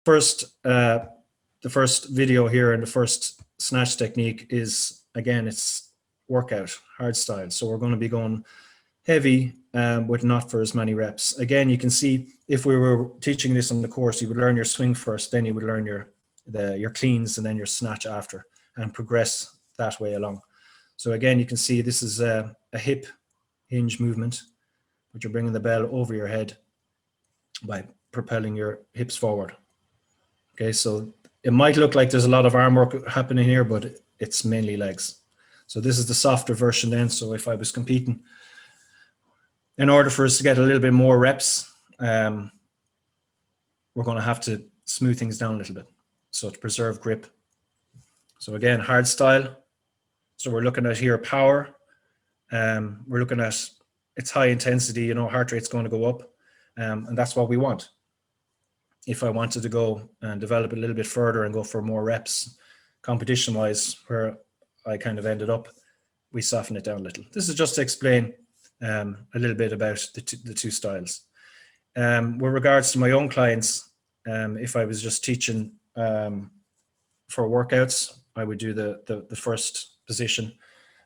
the first video here and the first snatch technique is, again, it's workout, hard style. So we're going to be going heavy, but not for as many reps. Again, you can see if we were teaching this on the course, you would learn your swing first, then you would learn your cleans, and then your snatch after, and progress that way along. So again, you can see this is a hip hinge movement, but you're bringing the bell over your head by propelling your hips forward. Okay, so it might look like there's a lot of arm work happening here, but it's mainly legs. So this is the softer version then. So if I was competing, in order for us to get a little bit more reps, we're going to have to smooth things down a little bit, so to preserve grip. So again, hard style. So we're looking at here power. We're looking at it's high intensity, you know, heart rate's going to go up, and that's what we want. If I wanted to go and develop a little bit further and go for more reps, competition-wise, where I kind of ended up, we soften it down a little. This is just to explain a little bit about the two styles. With regards to my own clients, if I was just teaching for workouts, I would do the first position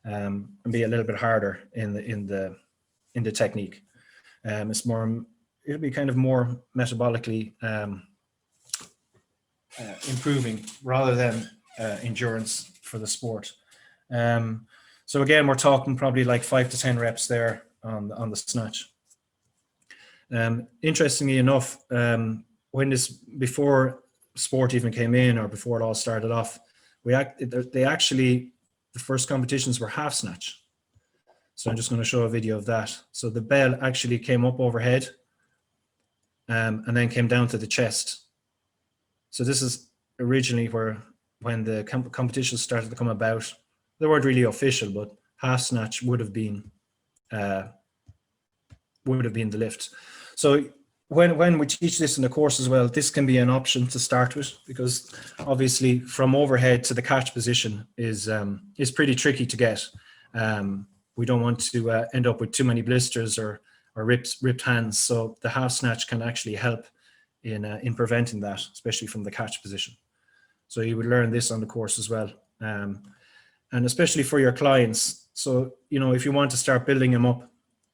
and be a little bit harder in the technique. It's more, it'll be kind of more metabolically improving rather than endurance for the sport. So again, we're talking probably like 5 to 10 reps there on the snatch. Interestingly enough, before sport even came in, or before it all started off, the first competitions were half snatch. So I'm just going to show a video of that. So the bell actually came up overhead and then came down to the chest. So this is originally when the competitions started to come about. They weren't really official, but half snatch would have been the lift. So when we teach this in the course as well, this can be an option to start with, because obviously from overhead to the catch position is pretty tricky to get. We don't want to end up with too many blisters or ripped hands. So the half snatch can actually help in preventing that, especially from the catch position. So you would learn this on the course as well. And especially for your clients. So, you know, if you want to start building them up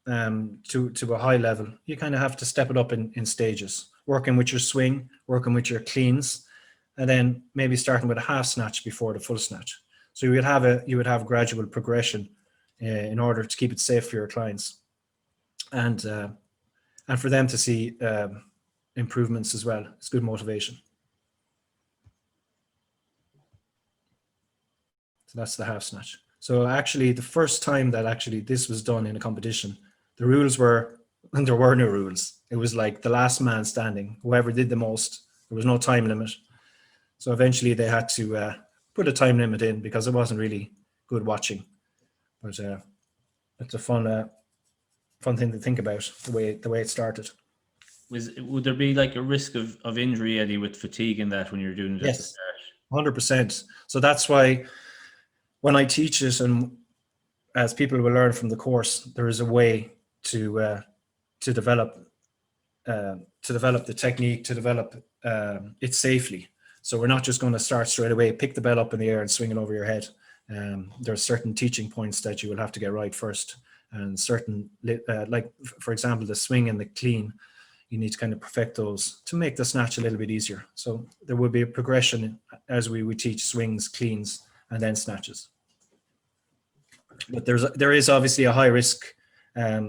to a high level, you kind of have to step it up in stages, working with your swing, working with your cleans, and then maybe starting with a half snatch before the full snatch. So you would have gradual progression in order to keep it safe for your clients, and for them to see improvements as well. It's good motivation. So that's the half snatch. So actually, the first time that actually this was done in a competition, the rules were, and there were no rules. It was like the last man standing, whoever did the most. There was no time limit. So eventually they had to put a time limit in, because it wasn't really good watching. But it's a fun thing to think about, the way it started. Would there be like a risk of injury, Eddie, with fatigue in that when you're doing it? Yes, 100%. So that's why when I teach it, and as people will learn from the course, there is a way to develop the technique, to develop it safely. So we're not just going to start straight away, pick the bell up in the air and swing it over your head. There are certain teaching points that you will have to get right first, and certain, like for example, the swing and the clean, you need to kind of perfect those to make the snatch a little bit easier. So there will be a progression as we would teach swings, cleans, and then snatches. But there is obviously a high risk,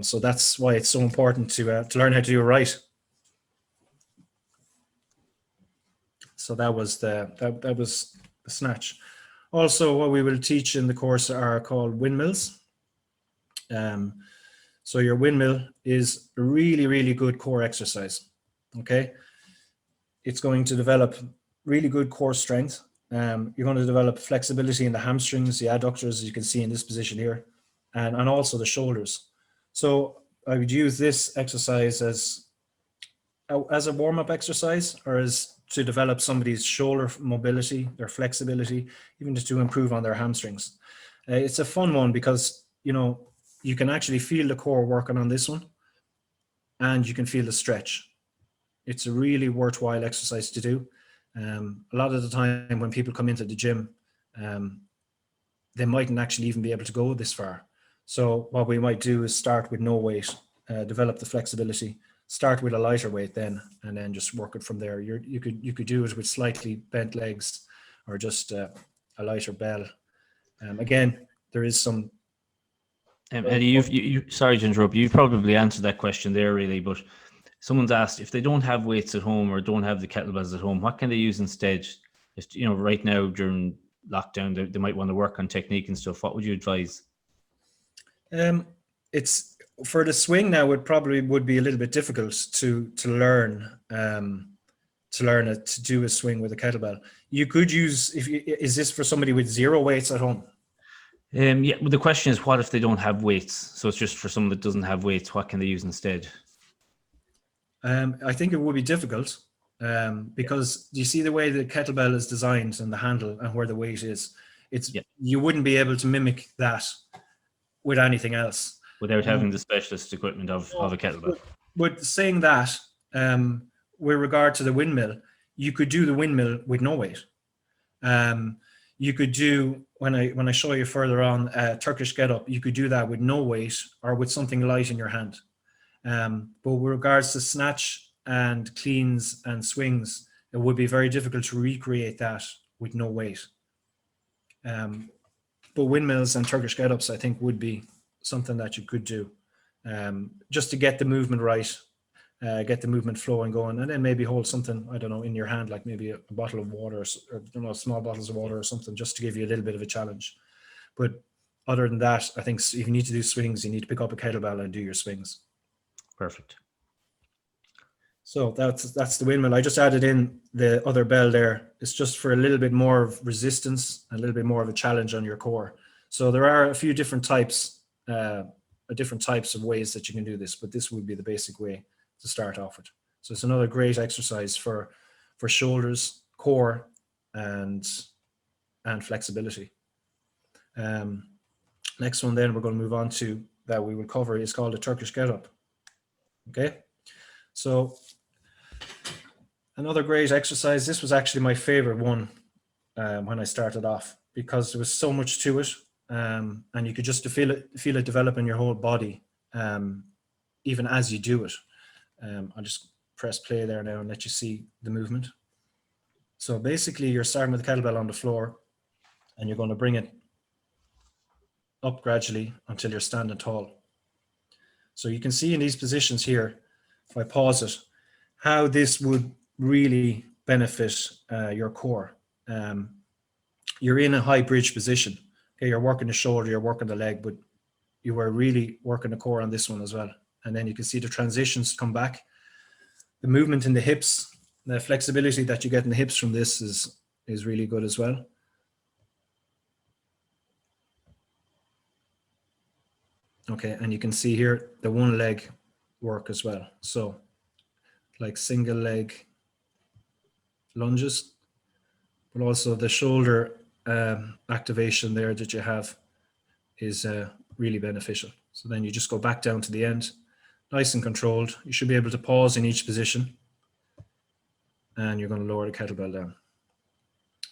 so that's why it's so important to learn how to do it right. So that was the snatch. Also, what we will teach in the course are called windmills. So your windmill is a really, really good core exercise. Okay, it's going to develop really good core strength. You're going to develop flexibility in the hamstrings, the adductors, as you can see in this position here, and also the shoulders. So I would use this exercise as a warm-up exercise, or as to develop somebody's shoulder mobility, their flexibility, even just to improve on their hamstrings. It's a fun one because, you know, you can actually feel the core working on this one, and you can feel the stretch. It's a really worthwhile exercise to do. A lot of the time when people come into the gym, they mightn't actually even be able to go this far. So what we might do is start with no weight, develop the flexibility, start with a lighter weight then, and then just work it from there. You could do it with slightly bent legs or just a lighter bell. Again, there is some. Eddie, you sorry to interrupt. You probably answered that question there, really. But someone's asked if they don't have weights at home or don't have the kettlebells at home, what can they use instead? Just, right now during lockdown, they might want to work on technique and stuff. What would you advise? It's for the swing now. It probably would be a little bit difficult to learn to do a swing with a kettlebell. You could use is this for somebody with zero weights at home? Yeah, well, the question is, what if they don't have weights? So it's just for someone that doesn't have weights, what can they use instead? I think it would be difficult because you see the way the kettlebell is designed and the handle and where the weight is. You wouldn't be able to mimic that with anything else without having the specialist equipment of a kettlebell. But saying that, with regard to the windmill, you could do the windmill with no weight. You could do, when I show you further on, Turkish Get Up, you could do that with no weight or with something light in your hand. But with regards to snatch and cleans and swings, it would be very difficult to recreate that with no weight. But windmills and Turkish Get Ups, I think, would be something that you could do just to get the movement right, get the movement flowing going, and then maybe hold something, I don't know, in your hand, like maybe a bottle of water or small bottles of water or something, just to give you a little bit of a challenge. But other than that, I think if you need to do swings, you need to pick up a kettlebell and do your swings. Perfect. So that's the windmill. I just added in the other bell there. It's just for a little bit more of resistance, a little bit more of a challenge on your core. So there are a few different types of ways that you can do this, but this would be the basic way to start off with. So it's another great exercise for shoulders, core, and flexibility. Next one then we're going to move on to that we will cover is called a Turkish Get Up. Okay, so another great exercise. This was actually my favorite one when I started off because there was so much to it, and you could just feel it develop in your whole body, even as you do it. I'll just press play there now and let you see the movement. So basically, you're starting with the kettlebell on the floor, and you're going to bring it up gradually until you're standing tall. So you can see in these positions here, if I pause it, how this would really benefit your core. You're in a high bridge position. Okay, you're working the shoulder, you're working the leg, but you are really working the core on this one as well. And then you can see the transitions come back. The movement in the hips, the flexibility that you get in the hips from this is really good as well. Okay, and you can see here the one leg work as well. So like single leg lunges, but also the shoulder activation there that you have is really beneficial. So then you just go back down to the end, nice and controlled. You should be able to pause in each position, and you're going to lower the kettlebell down.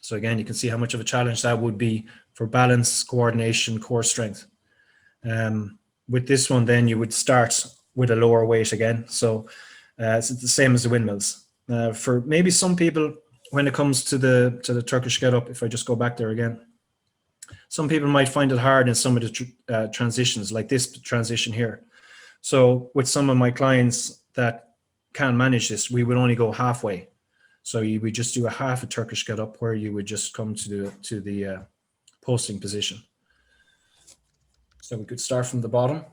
So again, you can see how much of a challenge that would be for balance, coordination, core strength. With this one, then you would start with a lower weight again. So it's the same as the windmills. For maybe some people, when it comes to the Turkish Get Up, if I just go back there again, some people might find it hard in some of the transitions, like this transition here. So with some of my clients that can't manage this, we would only go halfway. So you would just do a half a Turkish Get Up where you would just come to the posting position. So we could start from the bottom.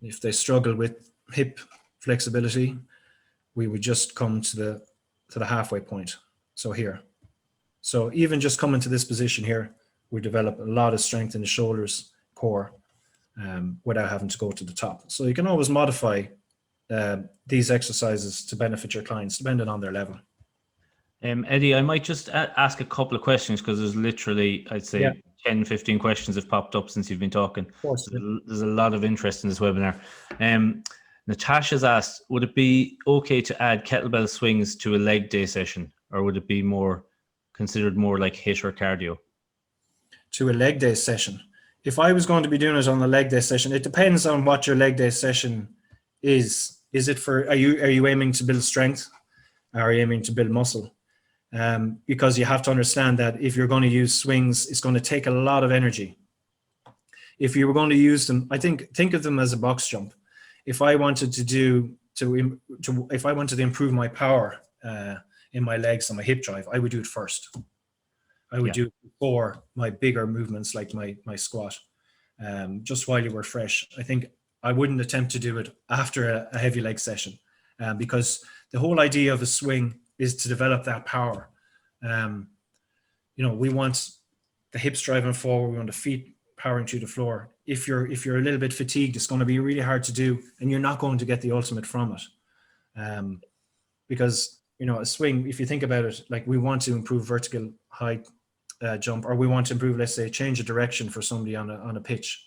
If they struggle with hip flexibility, we would just come to the halfway point. So here. So even just coming to this position here, we develop a lot of strength in the shoulders, core, without having to go to the top. So you can always modify these exercises to benefit your clients, depending on their level. Eddie, I might just ask a couple of questions because there's literally, I'd say, 10, 15 questions have popped up since you've been talking. Of course. There's a lot of interest in this webinar. Natasha's asked, would it be okay to add kettlebell swings to a leg day session? or would it be more considered more like HIIT or cardio? To a leg day session. If I was going to be doing it on the leg day session, it depends on what your leg day session is. Is it for, are you aiming to build strength? Are you aiming to build muscle? Because you have to understand that if you're going to use swings, it's going to take a lot of energy. If you were going to use them, I think of them as a box jump. If I wanted if I wanted to improve my power in my legs and my hip drive, I would do it first. I would do it before my bigger movements like my squat, just while you were fresh. I think I wouldn't attempt to do it after a heavy leg session, because the whole idea of a swing is to develop that power. We want the hips driving forward, we want the feet powering through the floor. If you're a little bit fatigued, it's going to be really hard to do, and you're not going to get the ultimate from it. Because a swing, if you think about it, like we want to improve vertical height jump, or we want to improve, let's say, change of direction for somebody on a pitch.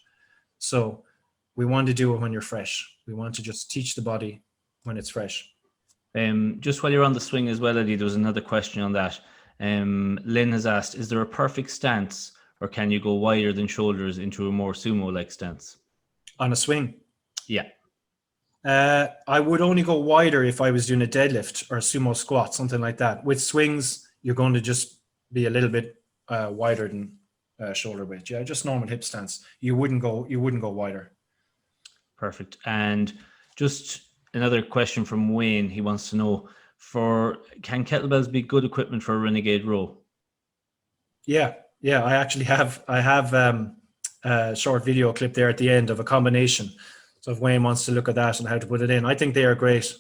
So we want to do it when you're fresh. We want to just teach the body when it's fresh. Just while you're on the swing as well, Eddie, there was another question on that. Lynn has asked, is there a perfect stance, or can you go wider than shoulders into a more sumo-like stance? On a swing? Yeah. I would only go wider if I was doing a deadlift or a sumo squat, something like that. With swings, you're going to just be a little bit wider than shoulder width. Yeah, just normal hip stance. You wouldn't go wider. Perfect. And just another question from Wayne. He wants to know, can kettlebells be good equipment for a renegade row? Yeah. I actually have a short video clip there at the end of a combination. So if Wayne wants to look at that and how to put it in, I think they are great.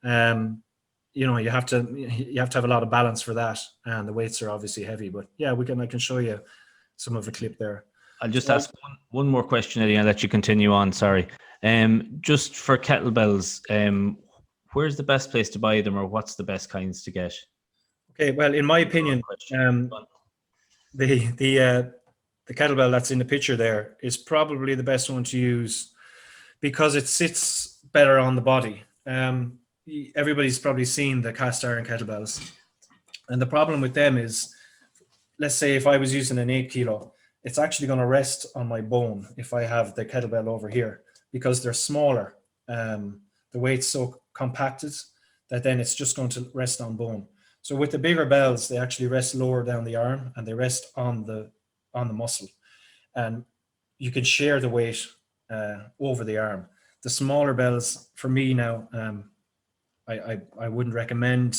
You have to have a lot of balance for that, and the weights are obviously heavy. But yeah, I can show you some of the clip there. I'll just ask one more question, Eddie. I'll let you continue on. Sorry. Just for kettlebells, where's the best place to buy them, or what's the best kinds to get? Okay, well, in my opinion, the kettlebell that's in the picture there is probably the best one to use because it sits better on the body. Everybody's probably seen the cast iron kettlebells, and the problem with them is, let's say if I was using an 8 kilo, it's actually going to rest on my bone if I have the kettlebell over here, because they're smaller. The weight's so compacted that then it's just going to rest on bone. So with the bigger bells, they actually rest lower down the arm and they rest on the muscle, and you can share the weight over the arm. The smaller bells, for me now, I wouldn't recommend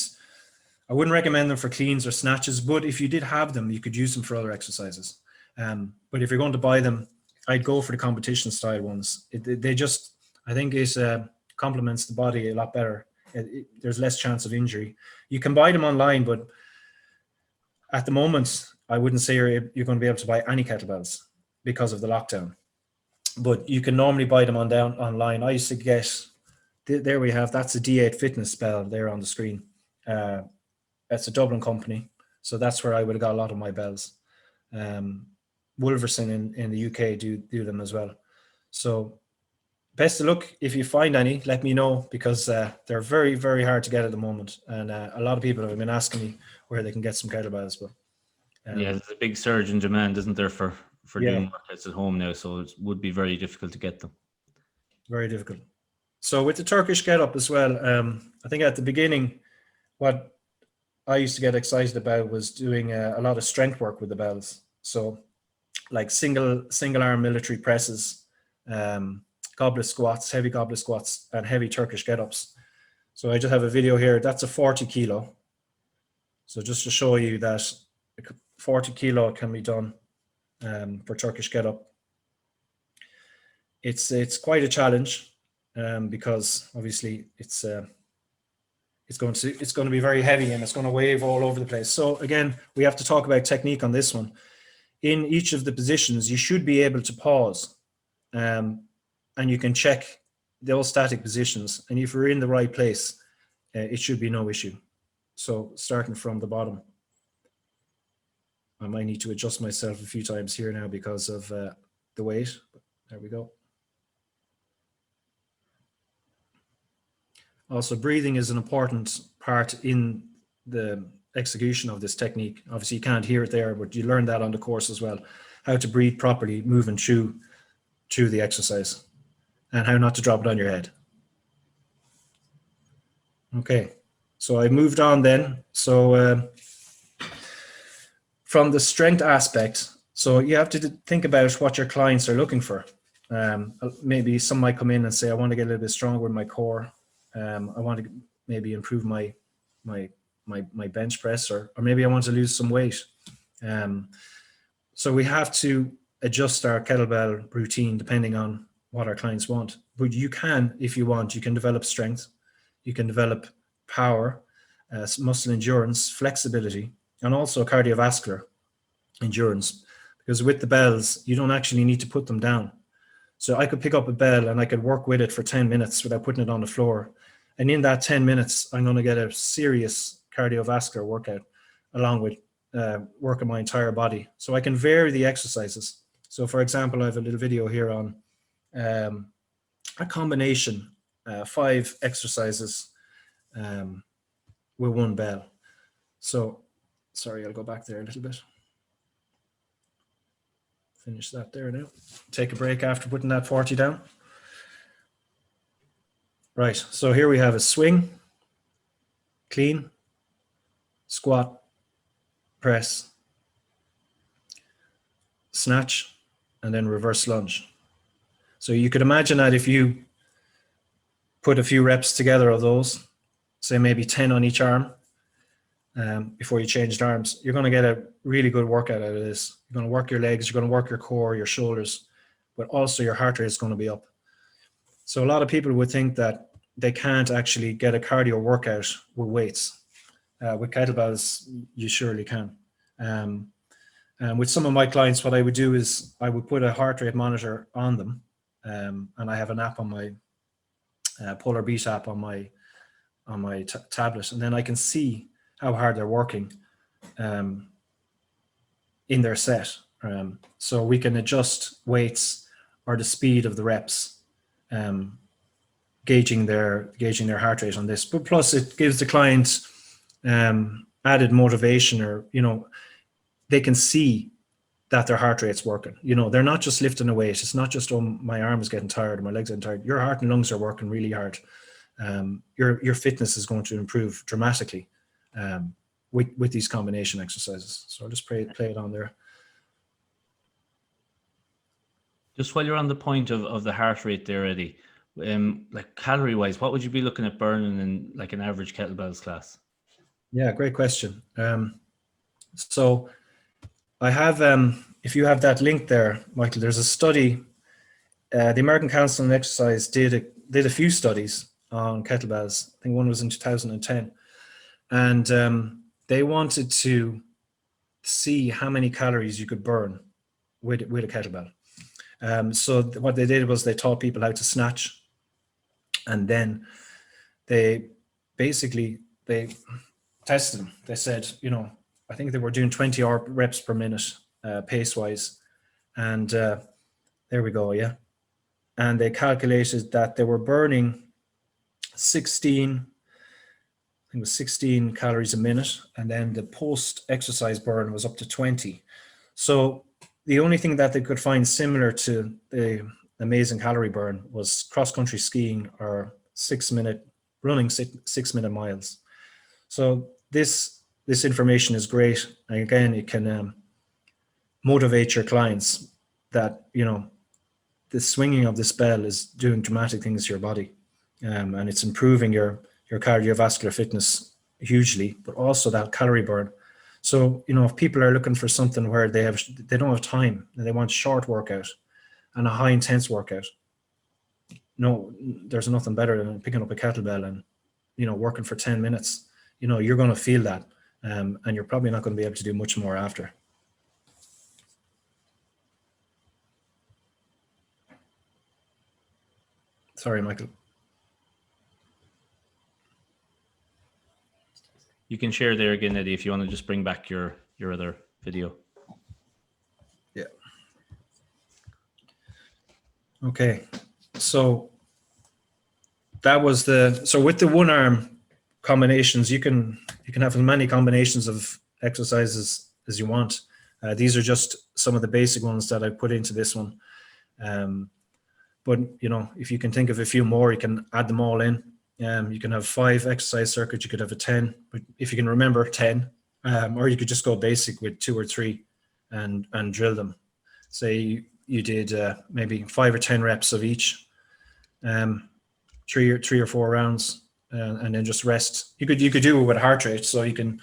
them for cleans or snatches, but if you did have them, you could use them for other exercises. But if you're going to buy them, I'd go for the competition style ones. I think it complements the body a lot better. There's less chance of injury. You can buy them online, but at the moment, I wouldn't say you're going to be able to buy any kettlebells because of the lockdown. But you can normally buy them online. I used to get, there we have, that's a D8 Fitness bell there on the screen. That's a Dublin company. So that's where I would have got a lot of my bells. Wolverson in the UK do them as well. So best of luck. If you find any, let me know, because they're very, very hard to get at the moment. And a lot of people have been asking me where they can get some kettlebells. But yeah, there's a big surge in demand, isn't there, for doing workouts at home now? So it would be very difficult to get them. Very difficult. So with the Turkish Get Up as well, I think at the beginning, what I used to get excited about was doing a lot of strength work with the bells. So like single arm military presses, goblet squats, heavy goblet squats, and heavy Turkish Get Ups. So I just have a video here. That's a 40 kilo. So just to show you that 40 kilo can be done for Turkish Get Up. It's quite a challenge because obviously it's going to be very heavy and it's going to wave all over the place. So again, we have to talk about technique on this one. In each of the positions, you should be able to pause, and you can check those static positions. And if you're in the right place, it should be no issue. So starting from the bottom, I might need to adjust myself a few times here now because of the weight. There we go. Also, breathing is an important part in the execution of this technique. Obviously you can't hear it there, but you learn that on the course as well, how to breathe properly, moving through the exercise, and how not to drop it on your head. Okay, so I moved on then. So from the strength aspect, so you have to think about what your clients are looking for. Maybe some might come in and say, I want to get a little bit stronger in my core. I want to maybe improve my bench press, or maybe I want to lose some weight. So we have to adjust our kettlebell routine depending on what our clients want. But you can, if you want, you can develop strength, you can develop power, muscle endurance, flexibility, and also cardiovascular endurance. Because with the bells, you don't actually need to put them down. So I could pick up a bell and I could work with it for 10 minutes without putting it on the floor. And in that 10 minutes, I'm going to get a serious cardiovascular workout along with working my entire body. So I can vary the exercises. So for example, I have a little video here on a combination, 5 exercises with one bell. So, sorry, I'll go back there a little bit. Finish that there now. Take a break after putting that 40 down. Right, so here we have a swing, clean, squat, press, snatch, and then reverse lunge. So you could imagine that if you put a few reps together of those, say maybe 10 on each arm, before you changed arms, you're going to get a really good workout out of this. You're going to work your legs, you're going to work your core, your shoulders, but also your heart rate is going to be up. So a lot of people would think that they can't actually get a cardio workout with weights. With kettlebells, you surely can. And with some of my clients, what I would do is I would put a heart rate monitor on them, and I have an app on my Polar Beat app on my tablet, and then I can see how hard they're working in their set. So we can adjust weights or the speed of the reps, gauging their heart rate on this. But plus it gives the client added motivation, or, you know, they can see that their heart rate's working. You know, they're not just lifting a weight. It's not just, oh, my arm is getting tired, or my legs are getting tired. Your heart and lungs are working really hard. Your fitness is going to improve dramatically with these combination exercises. So I'll just play it on there. Just while you're on the point of the heart rate there, Eddie, like calorie wise, what would you be looking at burning in like an average kettlebells class? Yeah, great question. So I have, if you have that link there, Michael, there's a study. The American Council on Exercise did a few studies on kettlebells. I think one was in 2010, and they wanted to see how many calories you could burn with a kettlebell. So what they did was they taught people how to snatch, and then they tested them. They said, you know, I think they were doing 20 reps per minute, pace wise, and there we go, yeah. And they calculated that they were burning 16 calories a minute, and then the post-exercise burn was up to 20. So the only thing that they could find similar to the amazing calorie burn was cross-country skiing or 6-minute running, 6-minute miles. So this information is great. And again, it can motivate your clients that, you know, the swinging of this bell is doing dramatic things to your body, and it's improving your cardiovascular fitness hugely, but also that calorie burn. So, you know, if people are looking for something where they don't have time and they want short workout and a high intense workout, no, there's nothing better than picking up a kettlebell and, you know, working for 10 minutes. You know, you're going to feel that, and you're probably not going to be able to do much more after. Sorry, Michael. You can share there again, Eddie, if you want to just bring back your other video. Yeah. Okay. So that was so with the one arm combinations, you can have as many combinations of exercises as you want. These are just some of the basic ones that I put into this one. But you know, if you can think of a few more, you can add them all in. You can have 5 exercise circuits. You could have a 10, but if you can remember 10, or you could just go basic with 2 or 3 and drill them. Say you did maybe 5 or 10 reps of each, 3 or 4 rounds, and then just rest. You could do it with heart rate, so you can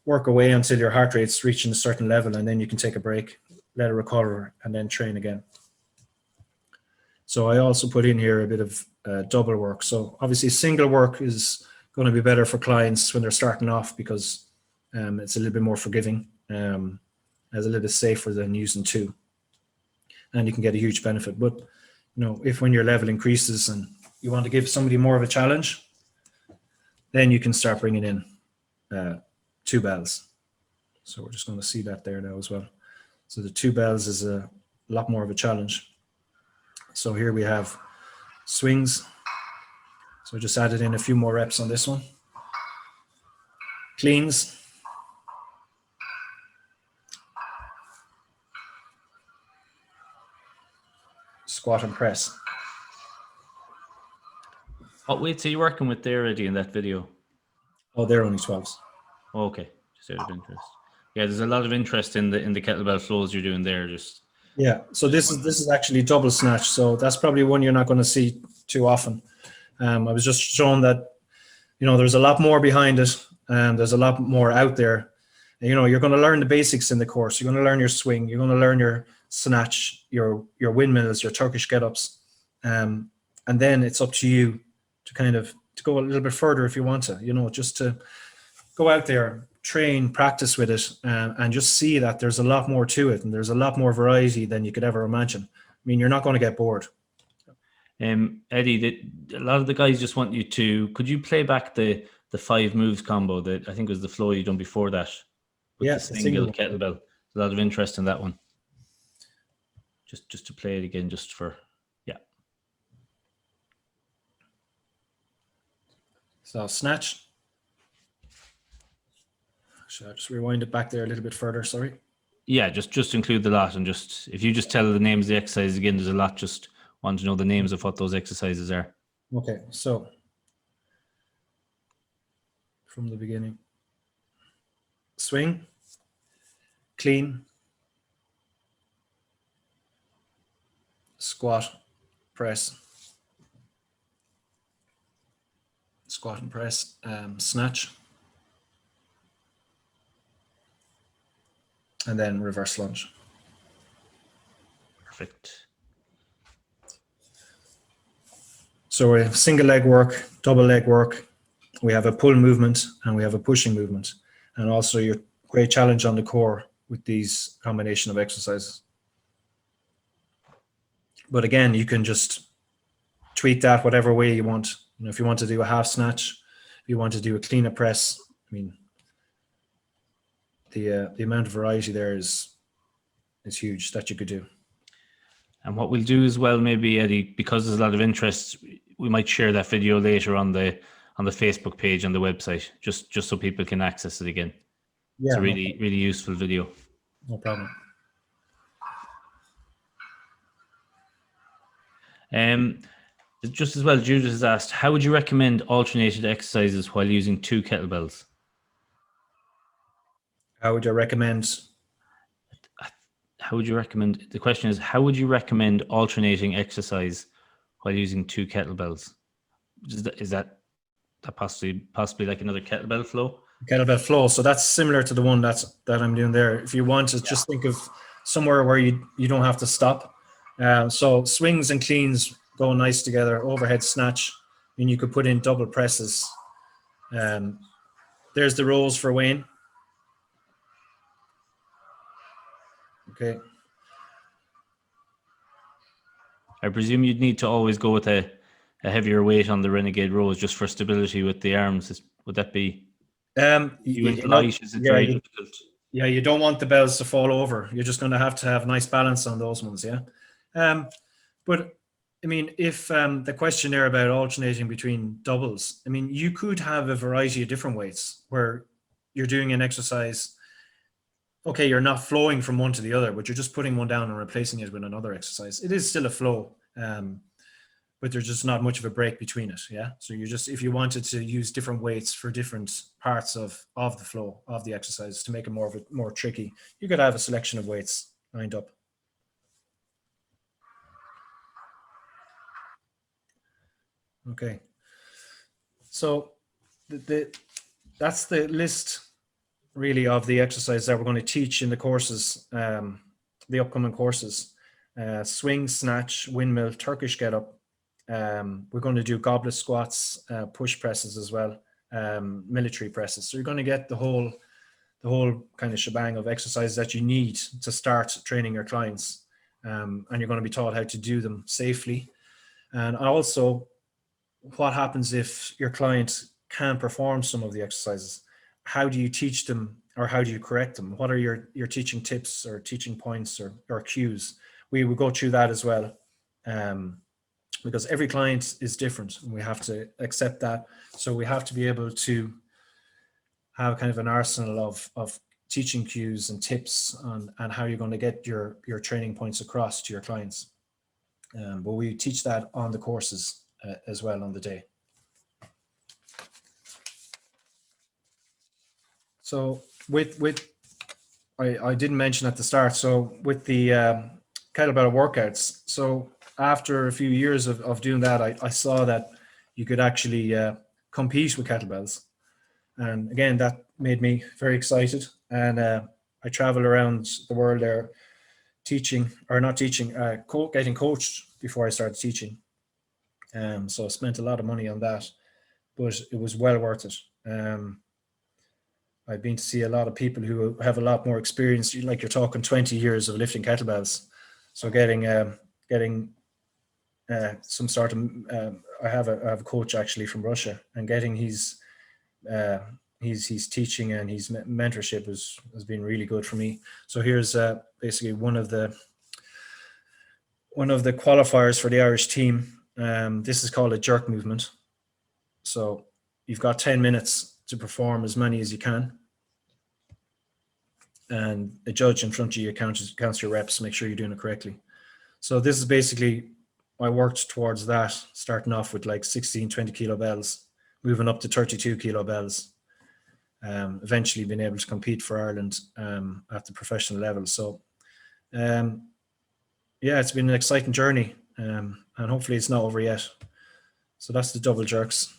work away until your heart rate's reaching a certain level, and then you can take a break, let it recover, and then train again. So I also put in here a bit of double work. So obviously single work is going to be better for clients when they're starting off, because it's a little bit more forgiving, it's a little bit safer than using 2, and you can get a huge benefit. But you know, if when your level increases and you want to give somebody more of a challenge, then you can start bringing in 2 bells. So we're just going to see that there now as well. So the 2 bells is a lot more of a challenge. So here we have swings. So I just added in a few more reps on this one. Cleans. Squat and press. What weights are you working with there, Eddie, in that video? Oh, they're only 12s. Oh, okay, just out of interest. Yeah, there's a lot of interest in the kettlebell flows you're doing there. Yeah, so this is actually double snatch. So that's probably one you're not going to see too often. I was just showing that, you know, there's a lot more behind it, and there's a lot more out there. And, you know, you're going to learn the basics in the course. You're going to learn your swing. You're going to learn your snatch, your windmills, your Turkish Get Ups, and then it's up to you to kind of to go a little bit further if you want to. You know, just to go out there, train, practice with it, and just see that there's a lot more to it, and there's a lot more variety than you could ever imagine. I mean, you're not going to get bored. Eddie, a lot of the guys just want you to, could you play back the 5 moves combo that I think was the flow you done before that? With the single kettlebell. There's a lot of interest in that one. Just to play it again, just for, yeah. So snatch. Should I just rewind it back there a little bit further? Sorry. Yeah, just include the lot, and just if you just tell the names of the exercises again, there's a lot. Just want to know the names of what those exercises are. Okay, so from the beginning: swing, clean, squat, press, squat and press, snatch, and then reverse lunge. Perfect. So we have single leg work, double leg work. We have a pull movement and we have a pushing movement. And also your great challenge on the core with these combination of exercises. But again, you can just tweak that whatever way you want. You know, if you want to do a half snatch, if you want to do a clean press, I mean, the amount of variety there is huge that you could do. And what we'll do as well, maybe, Eddie, because there's a lot of interest, we might share that video later on the Facebook page on the website, just so people can access it again. Yeah, it's a really useful video. No problem. Just as well, Judith has asked, how would you recommend alternated exercises while using 2 kettlebells? How would you recommend? How would you recommend? The question is, how would you recommend alternating exercise while using 2 kettlebells? Is that possibly like another kettlebell flow? Kettlebell flow. So that's similar to the one that I'm doing there. If you want to just think of somewhere where you don't have to stop. So swings and cleans go nice together. Overhead snatch, and you could put in double presses. There's the rows for Wayne. Okay. I presume you'd need to always go with a heavier weight on the Renegade rows just for stability with the arms. Would that be? You went light. Is it very difficult? Yeah, you don't want the bells to fall over. You're just going to have nice balance on those ones. Yeah. But I mean, if the question there about alternating between doubles, I mean, you could have a variety of different weights where you're doing an exercise. Okay, you're not flowing from one to the other, but you're just putting one down and replacing it with another exercise. It is still a flow, but there's just not much of a break between it. Yeah. So you just, if you wanted to use different weights for different parts of the flow of the exercise to make it more tricky, you could have a selection of weights lined up. Okay. So that's the list really of the exercise that we're going to teach in the courses, the upcoming courses. Swing, snatch, windmill, Turkish get up. We're going to do goblet squats, push presses as well, military presses. So you're going to get the whole kind of shebang of exercises that you need to start training your clients. And you're going to be taught how to do them safely. And also, what happens if your client can't perform some of the exercises? How do you teach them, or how do you correct them? What are your teaching tips or teaching points or cues? We will go through that as well, because every client is different and we have to accept that. So we have to be able to have kind of an arsenal of teaching cues and tips on how you're going to get your training points across to your clients. But we teach that on the courses as well on the day. So I didn't mention at the start, so with the kettlebell workouts, so after a few years of doing that, I saw that you could actually compete with kettlebells. And again, that made me very excited. And I travel around the world there teaching, or not teaching, getting coached before I started teaching. So I spent a lot of money on that, but it was well worth it. I've been to see a lot of people who have a lot more experience, like you're talking 20 years of lifting kettlebells. So getting some sort of, I have a coach actually from Russia, and getting his teaching and his mentorship has been really good for me. So here's basically one of the qualifiers for the Irish team. This is called a jerk movement. So you've got 10 minutes to perform as many as you can. And a judge in front of you counts your reps, make sure you're doing it correctly. So this is basically, I worked towards that, starting off with like 16, 20 kilo bells, moving up to 32 kilo bells, eventually being able to compete for Ireland at the professional level. So yeah, it's been an exciting journey, and hopefully it's not over yet. So that's the double jerks.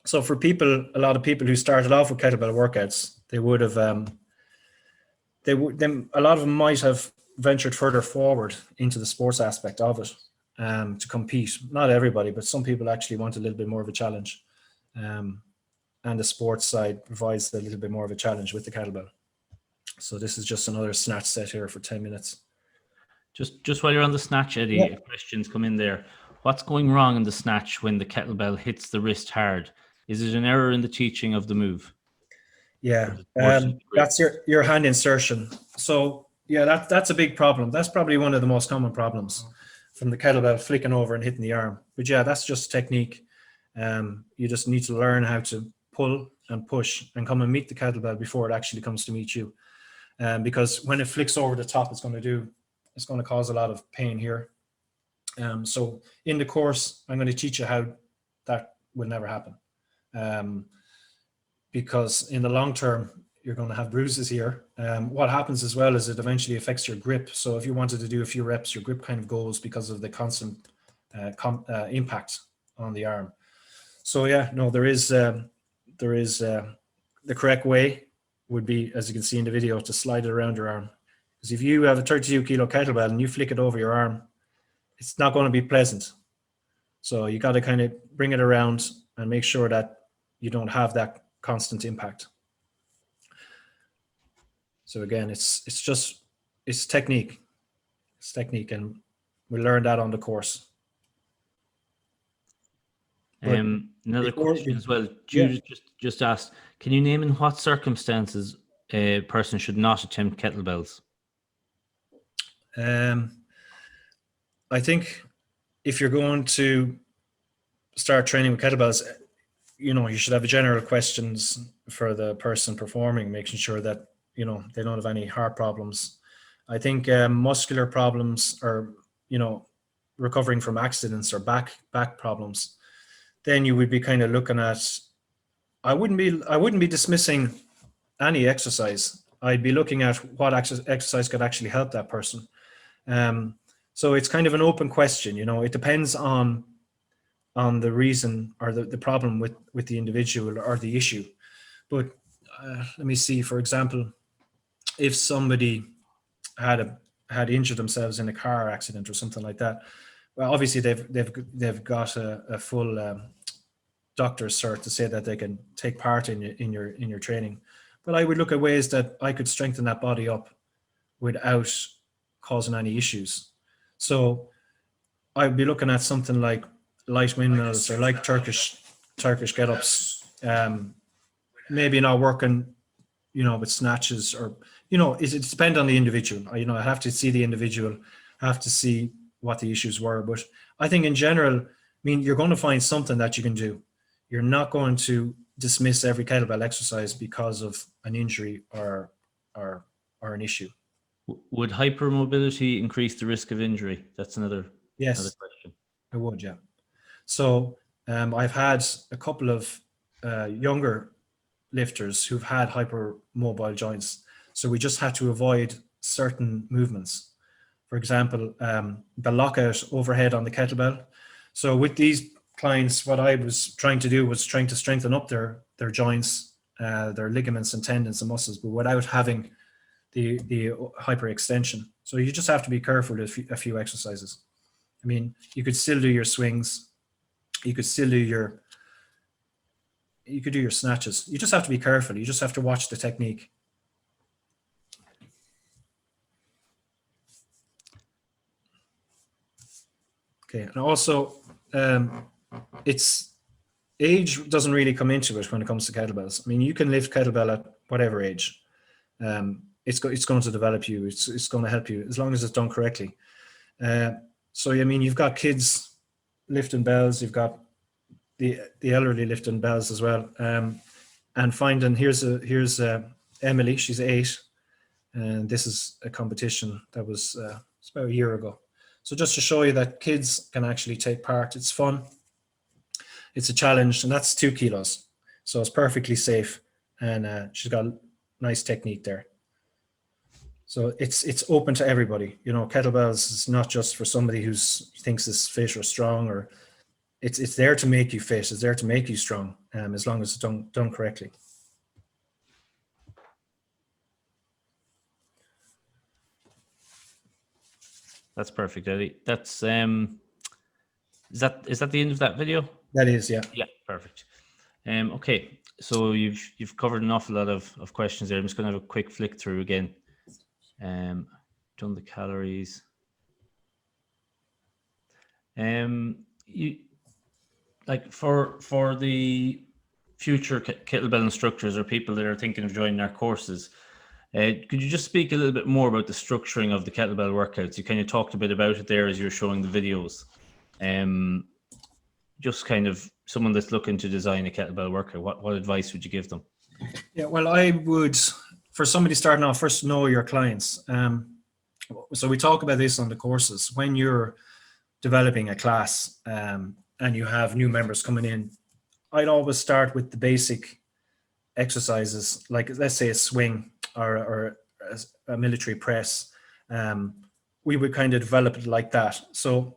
So for people, a lot of people who started off with kettlebell workouts, they would have, a lot of them might have ventured further forward into the sports aspect of it to compete. Not everybody, but some people actually want a little bit more of a challenge. And the sports side provides a little bit more of a challenge with the kettlebell. So this is just another snatch set here for 10 minutes. Just while you're on the snatch, Eddie, Yeah. questions come in there. What's going wrong in the snatch when the kettlebell hits the wrist hard? Is it an error in the teaching of the move? Yeah, that's your hand insertion. So yeah, that's a big problem. That's probably one of the most common problems from the kettlebell flicking over and hitting the arm. But yeah, that's just technique. You just need to learn how to pull and push and come and meet the kettlebell before it actually comes to meet you. Because when it flicks over the top, it's going to cause a lot of pain here. So in the course, I'm going to teach you how that will never happen. Because in the long term, you're going to have bruises here. What happens as well is it eventually affects your grip. So if you wanted to do a few reps, your grip kind of goes because of the constant impact on the arm. So yeah, no, there is the correct way would be, as you can see in the video, to slide it around your arm. Because if you have a 32 kilo kettlebell and you flick it over your arm, it's not going to be pleasant. So you got to kind of bring it around and make sure that you don't have that constant impact. So again, it's technique. It's technique, and we learn that on the course. Another question as well. Jude just asked, can you name in what circumstances a person should not attempt kettlebells? I think if you're going to start training with kettlebells, you should have general questions for the person performing, making sure that, they don't have any heart problems. I think muscular problems, or, recovering from accidents or back problems, then you would be kind of looking at, I wouldn't be dismissing any exercise. I'd be looking at what exercise could actually help that person. So it's kind of an open question. It depends on the reason or the problem with the individual or the issue. But let me see, for example, if somebody had injured themselves in a car accident or something like that, well, obviously they've got a full doctor's cert to say that they can take part in your training. But I would look at ways that I could strengthen that body up without causing any issues. So I'd be looking at something like light windmills or like Turkish Get Ups. Maybe not working, with snatches, or it depends on the individual. I have to see the individual, have to see what the issues were. But I think in general, you're going to find something that you can do. You're not going to dismiss every kettlebell exercise because of an injury or an issue. Would hypermobility increase the risk of injury? That's another question. I would, yeah. So I've had a couple of younger lifters who've had hypermobile joints. So we just had to avoid certain movements. For example, the lockout overhead on the kettlebell. So with these clients, what I was trying to do was trying to strengthen up their joints, their ligaments and tendons and muscles, but without having the hyperextension. So you just have to be careful with a few exercises. You could still do your swings. You could still do your snatches. You just have to be careful. You just have to watch the technique. Okay, and also it's age doesn't really come into it when it comes to kettlebells. You can lift kettlebell at whatever age. It's going to develop you. It's going to help you as long as it's done correctly. So you've got kids lifting bells. You've got the elderly lifting bells as well. And finding here's Emily. She's 8, and this is a competition that was it's about a year ago. So just to show you that kids can actually take part. It's fun. It's a challenge, and that's 2 kilos. So it's perfectly safe, and she's got nice technique there. So it's open to everybody. Kettlebells is not just for somebody who thinks is fit or strong, or it's there to make you fit. It's there to make you strong, as long as it's done correctly. That's perfect, Eddie. That's is that the end of that video? That is, yeah. Yeah, perfect. Okay, so you've covered an awful lot of questions there. I'm just going to have a quick flick through again. Done the calories. You like for the future kettlebell instructors or people that are thinking of joining our courses, could you just speak a little bit more about the structuring of the kettlebell workouts? You kind of talked a bit about it there as you're showing the videos. Just kind of someone that's looking to design a kettlebell workout, what advice would you give them? Yeah, well, I would, for somebody starting off, first know your clients. So we talk about this on the courses. When you're developing a class and you have new members coming in, I'd always start with the basic exercises, like let's say a swing or a military press. We would kind of develop it like that. So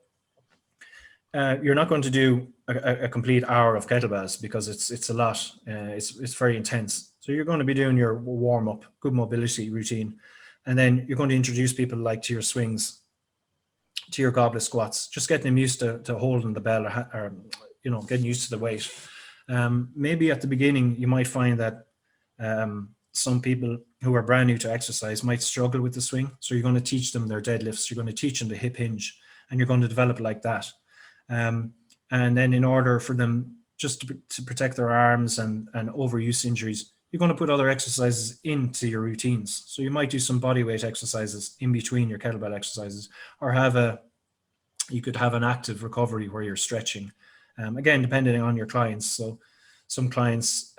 you're not going to do a complete hour of kettlebells because it's a lot. It's very intense. So you're going to be doing your warm up, good mobility routine, and then you're going to introduce people like to your swings, to your goblet squats, just getting them used to holding the bell or getting used to the weight. Maybe at the beginning you might find that some people who are brand new to exercise might struggle with the swing. So you're going to teach them their deadlifts. You're going to teach them the hip hinge, and you're going to develop it like that. And then in order for them just to protect their arms and overuse injuries, you're going to put other exercises into your routines. So you might do some body weight exercises in between your kettlebell exercises, or have You could have an active recovery where you're stretching. Again, depending on your clients. So some clients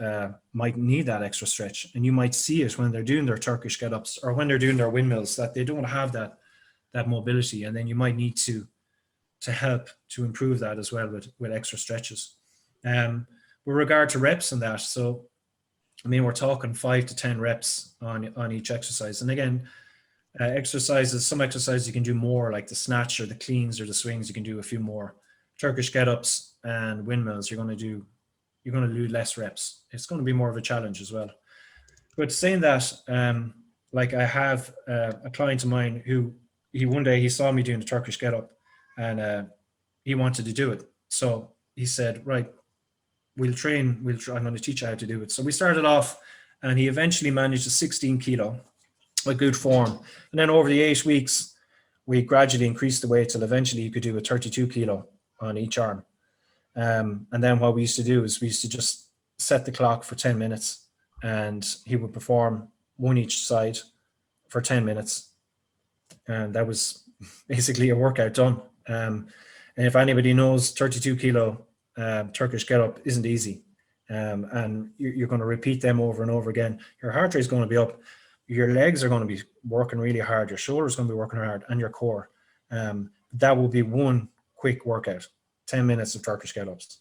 might need that extra stretch, and you might see it when they're doing their Turkish Get Ups or when they're doing their windmills, that they don't have that mobility, and then you might need to help to improve that as well with extra stretches. With regard to reps and that, so I mean, we're talking 5 to 10 reps on each exercise. And again, some exercises you can do more, like the snatch or the cleans or the swings, you can do a few more. Turkish Get Ups and windmills, you're going to do less reps. It's going to be more of a challenge as well. But saying that, like I have a client of mine who one day he saw me doing the Turkish Get Up, and he wanted to do it. So he said, right, I'm going to teach you how to do it. So we started off, and he eventually managed a 16 kilo with good form. And then over the 8 weeks, we gradually increased the weight till eventually you could do a 32 kilo on each arm. And then what we used to do is we used to just set the clock for 10 minutes, and he would perform one each side for 10 minutes. And that was basically a workout done. And if anybody knows, 32 kilo Turkish Get Up isn't easy. And you're going to repeat them over and over again. Your heart rate is going to be up. Your legs are going to be working really hard. Your shoulders are going to be working hard, and your core. That will be one quick workout, 10 minutes of Turkish Get Ups.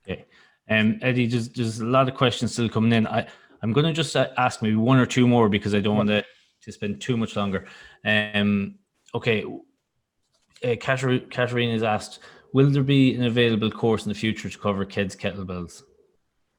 Okay. Eddie, there's a lot of questions still coming in. I'm going to just ask maybe one or two more because I don't want to spend too much longer. Okay. Katarina has asked, will there be an available course in the future to cover kids' kettlebells?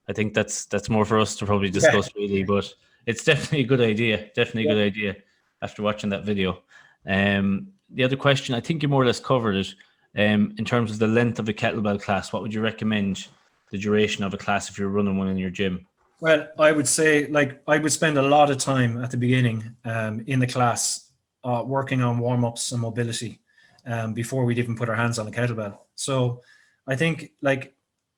I think that's more for us to probably discuss, really, but it's definitely a good idea. Definitely a good idea after watching that video. The other question, I think you more or less covered it. In terms of the length of a kettlebell class, what would you recommend the duration of a class if you're running one in your gym? Well, I would say, like, I would spend a lot of time at the beginning in the class working on warm-ups and mobility before we'd even put our hands on a kettlebell. So I think, like,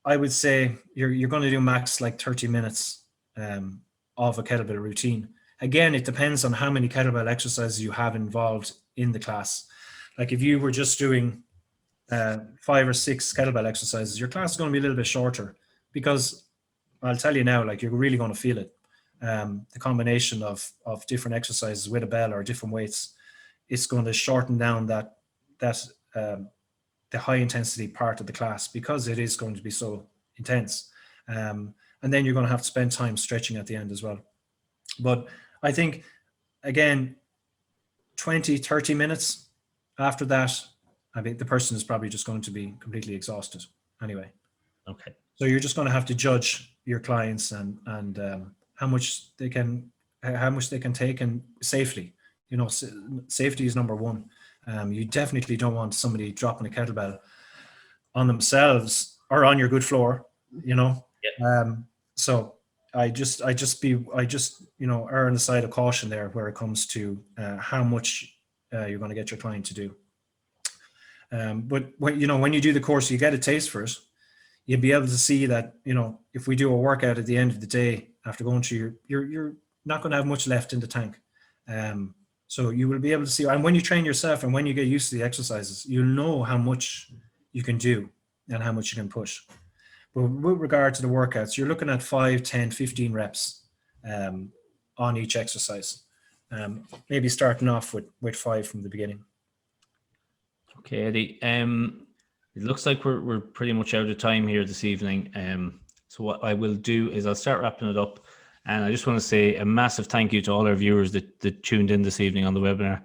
I would say you're going to do max like 30 minutes of a kettlebell routine. Again, it depends on how many kettlebell exercises you have involved in the class. Like if you were just doing 5 or 6 kettlebell exercises, your class is going to be a little bit shorter, because I'll tell you now, like, you're really going to feel it. The combination of different exercises with a bell or different weights, it's going to shorten down that the high intensity part of the class, because it is going to be so intense. And then you're going to have to spend time stretching at the end as well. But I think, again, 20, 30 minutes after that, I mean, the person is probably just going to be completely exhausted anyway. Okay. So you're just going to have to judge your clients and how much they can take, and safely. You know, safety is number one. You definitely don't want somebody dropping a kettlebell on themselves or on your good floor. You know. Yeah. So I just err on the side of caution there where it comes to how much you're going to get your client to do. But when you do the course, you get a taste for it. You'll be able to see that, if we do a workout at the end of the day after going through, you're not going to have much left in the tank. So you will be able to see, and when you train yourself and when you get used to the exercises, you'll know how much you can do and how much you can push. But with regard to the workouts, you're looking at 5, 10, 15 reps on each exercise. Maybe starting off with 5 from the beginning. Okay, Eddie. It looks like we're pretty much out of time here this evening. So what I will do is I'll start wrapping it up. And I just want to say a massive thank you to all our viewers that tuned in this evening on the webinar.